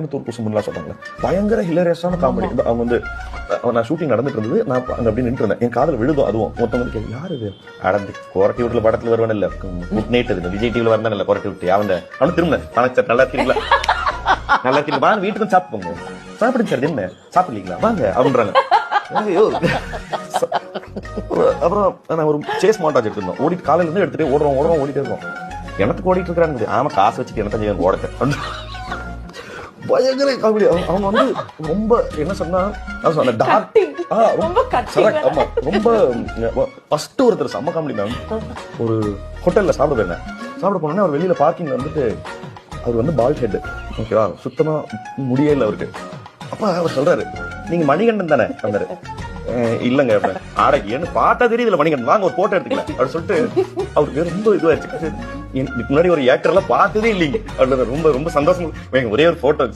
முன்னலாம் சொல்றாங்க பயங்கர ஹிலரியஸான காமெடி. அவங்க வந்து நான் ஷூட்டிங் நடந்துட்டு இருந்தது, நான் அங்க அப்படி நின்று இருந்தேன், என் காதல் விழுதும். அதுவும் மொத்தம் வந்து கேட்கு யாரு இது அடந்து கோரட்டி வீட்டுல படத்துல வருவான் இல்ல குட் நைட் இது விஜய் டிவில வரதான் இல்ல கோரட்டி விட்டு அவன் திரும்ப சார் நல்லா இருக்கீங்களா நல்லா இருக்கீங்க வாங்க வீட்டுக்கும் சாப்பிடுங்க சாப்பிடுங்க சார் என்ன சாப்பிடலீங்களா வாங்க அப்படின்றாங்க. அப்புறம் நான் ஒரு சேஸ் மாண்டாஜ் எடுத்துருந்தோம், ஓடிட்டு காலையில இருந்து எடுத்துட்டு ஓடுறோம் ஓடிட்டே இருக்கோம். எனக்கு ஓடிட்டு இருக்கிறாங்க, ஆமா காசு வச்சுட்டு எனக்கு செய்ய ஓடத்தை பயங்கர காமெடி. அவங்க வந்து ரொம்ப என்ன சொன்னா ரொம்ப ஃபர்ஸ்ட் ஒருத்தர் செம்ம காமெடி மேம். ஒரு ஹோட்டல்ல சாப்பிட போயிருந்தேன், சாப்பிட போனோன்னே அவர் வெளியில பார்க்கிங்ல வந்துட்டு அவர் வந்து பால் ஹெட், ஓகேவா, சுத்தமா முடியல அவருக்கு. அப்ப அவர் சொல்றாரு நீங்க மணிகண்டன் தானே அப்படின்னாரு. இல்லங்க ஆடைக்கு ஏன்னு பார்த்தா தெரியுதுல மணிகண்டன் வாங்க ஒரு போட்டோ எடுத்துக்கல அப்படின்னு சொல்லிட்டு அவருக்கு ரொம்ப இதுவாயிருச்சு. இதுக்கு முன்னாடி ஒரு ஏக்கர் எல்லாம் பார்த்ததே இல்லைங்க அப்படின்னு ரொம்ப ரொம்ப சந்தோஷம். ஒரே ஒரு போட்டோ